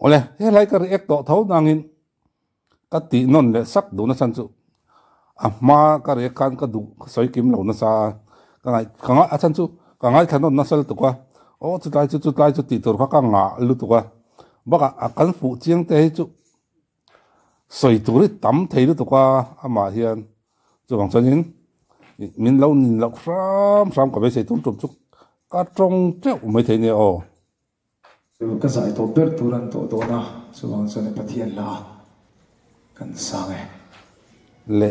ole he lai ka react to tho nangin ka ti non le sak du na san chu ma ka re kan ka du soi kim lo na sa ka ngai ka nga achan chu ka ngai thanon na sal tu kwa o chu tai chu ti tur ka nga lu tu kwa baka akan fu chiang te chu soi tu ri tam thei lu tu kwa ama hian chu bang chanin min lo nin lo sam ka be sei tum chu ka trong treu mai thei ne o cái giải tổ biệt turan tổ na số bằng số này pathian la kan sang ấy le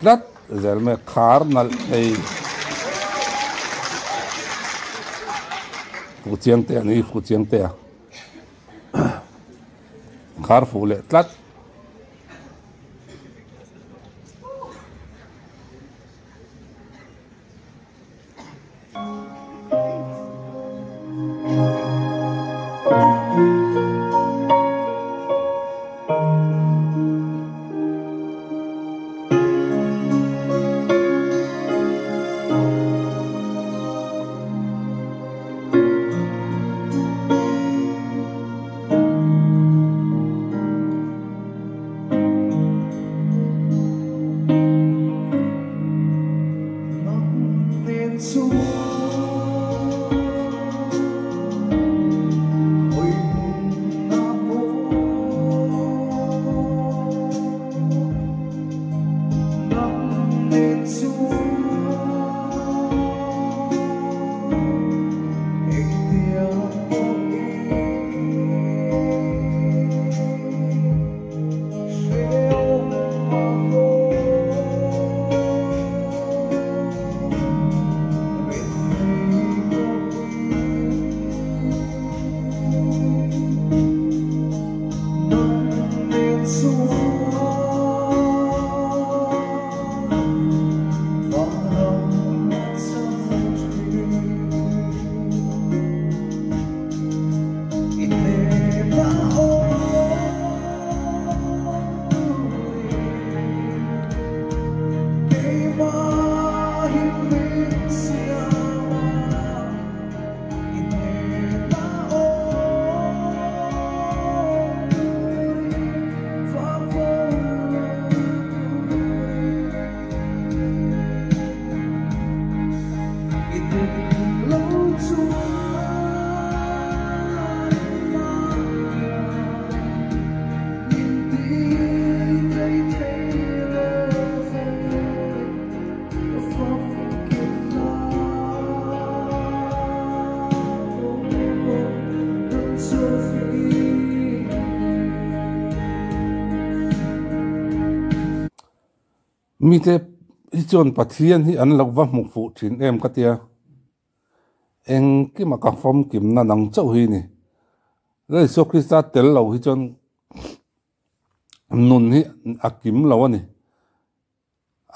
rat zel me khar nal ei fu chiang te ani fu chiang te khar fu le tlat mi te hi chon pathian hi an lo wa mu fu thin em ka tia eng ki ma ka fom kim na nang chau hi ni le so krista tel lo hi chon nun hi akim lo ani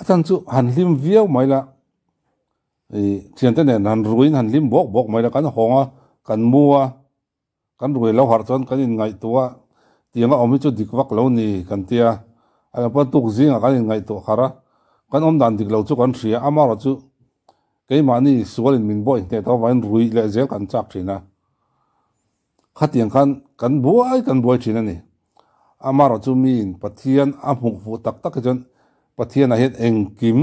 atan chu han lim viau mai la e chian te ne han ruin han lim bok mai la kan honga kan mua kan rui lo har chon kan in ngai tua tianga omi chu dikwak lo ni kan tia ala pa tuk zinga kan in ngai to khara kan om dan dik lo chu kan thria amaro chu ke mani sualin min boy te to vain rui le zel kan chak thina khatiang kan buai thina ni amaro chu min pathian amhung fu tak tak jon pathian a het engkim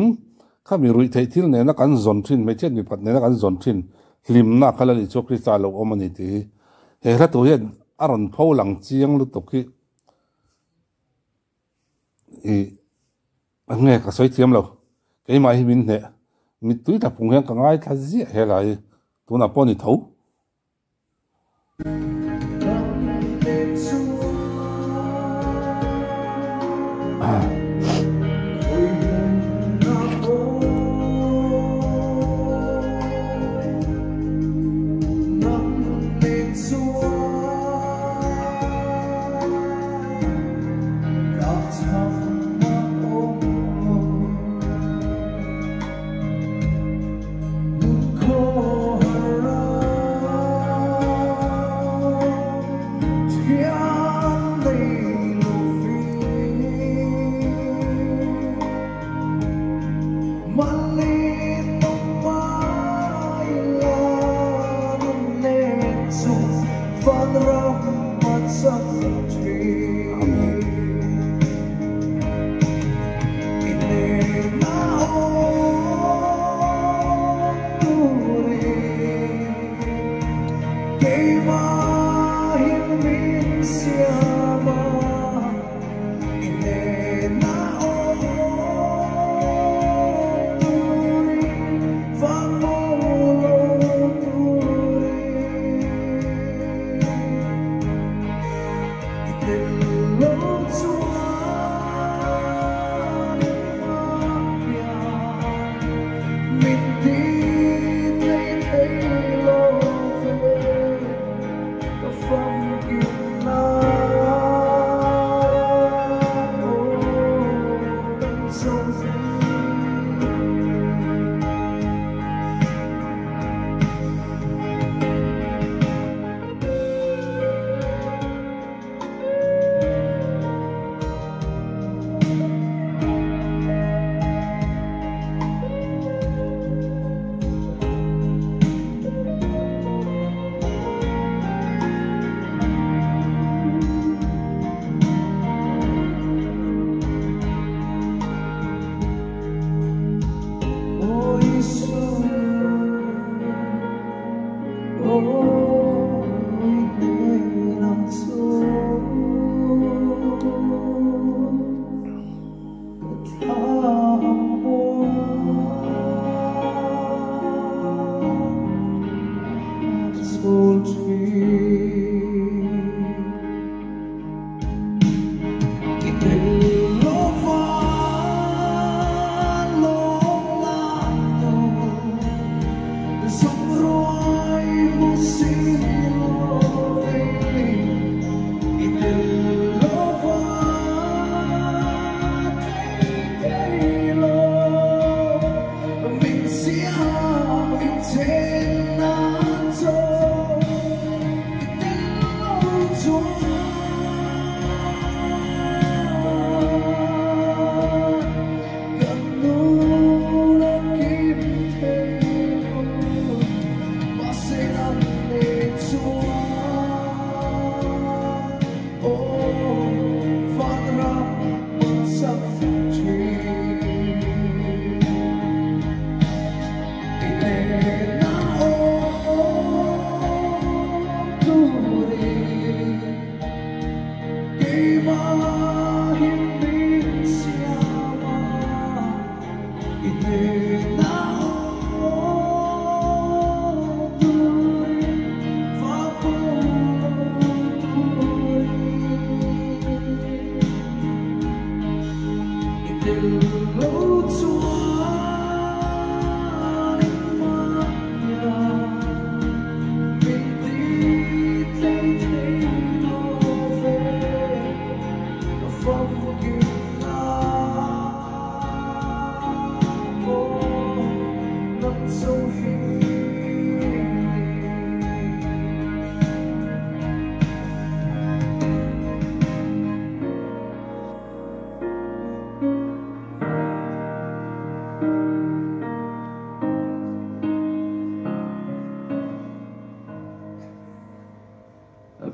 khami rui thei thil ne na kan zon thin me chen mi pat ne na kan zon thin hlim na khala li chu krista lo omani ti he ra to hian aron pho lang chiang lu to ki e nge ka soi thiam lo ke mai hi min ne mi tui ta pung hian ka ngai tha zia he lai tu na poni tho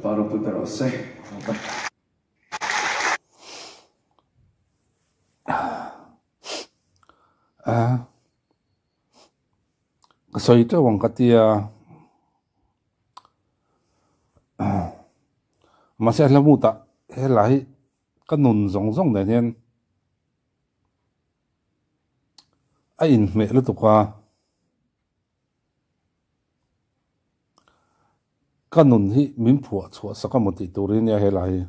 Paro poderose. Kasoi ta wang katia masih lamu tak helai kanun zong zong ne hian a in me lu tukwa kanun hi min phua chua sakamati turin ya helai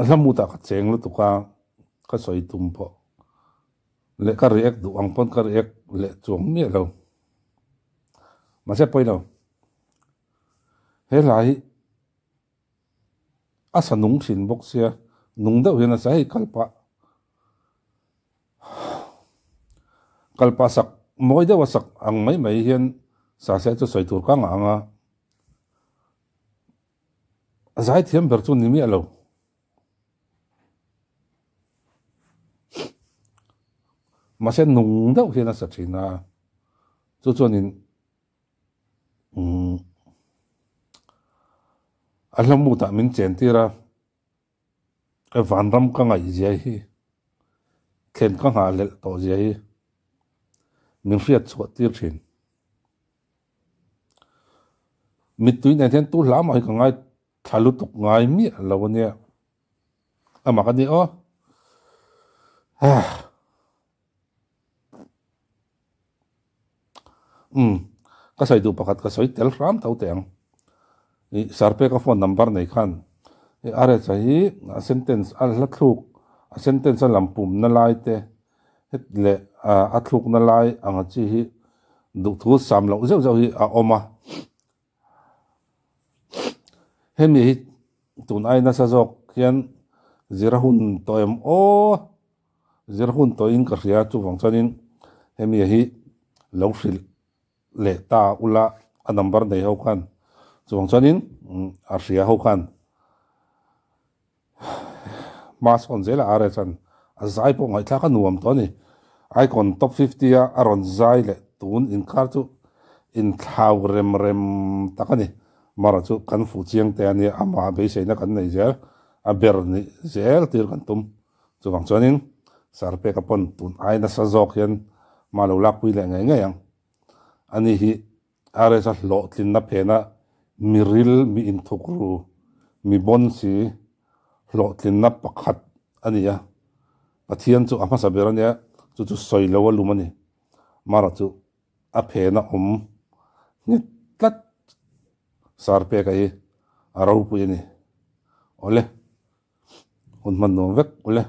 lamu ta ka cheng lu tukwa ka soi tumpo le ka riek du ang pon ka riek le chuang mi lo mà sẽ bây đâu thế lại asa nung xin bốc xe nung đâu hiện là sẽ kalpa sak mỗi đâu sak ang mấy hiện sa sẽ cho soi tur kang ang à giải thiêm bер chu nimi alo mà sẽ nung đâu hiện là sa china cho cho nên alamu ta min chen tira e van ram ka ngai zia hi khen ka ha lel to zia hi min riat chuat tir thin mit tui na then tu lam ai ka ngai thalu tuk ngai mi lawania ama ka ni o ka sai du pakat ka sai tel ram tau teng i sarpe ka phone number nei khan e are chahi a sentence al hlathuk a sentence lampum na lai te het le a thluk na lai anga chi hi du thu sam lo zeu zeu hi a oma hemi hi tun ai na sa jok hian zirahun toem o zirahun to in ka ria chu wang chanin hemi hi lo hril le ta ula a number nei ho khan chuang chanin a ria ho khan mas on zela are chan a zai po ngai thla ka nuam to ni icon top 50 a aron zai le tun in khar chu in thau rem rem takani mara chu kan fu chiang te ani ama be sei na kan nei zel a ber ni zel tir kan tum chuang chanin sarpe ka pon tun ai na sa jok hian malo lak pui le ngai ngai ang ani hi are sa lo tlin na phena miril mi in thukru mi bon si lo tlin na pakhat ania pathian chu ama saberania chu chu soi lo lumani mara chu a phena ni tlat sarpe ka hi arau pu ni ole un man no vek ole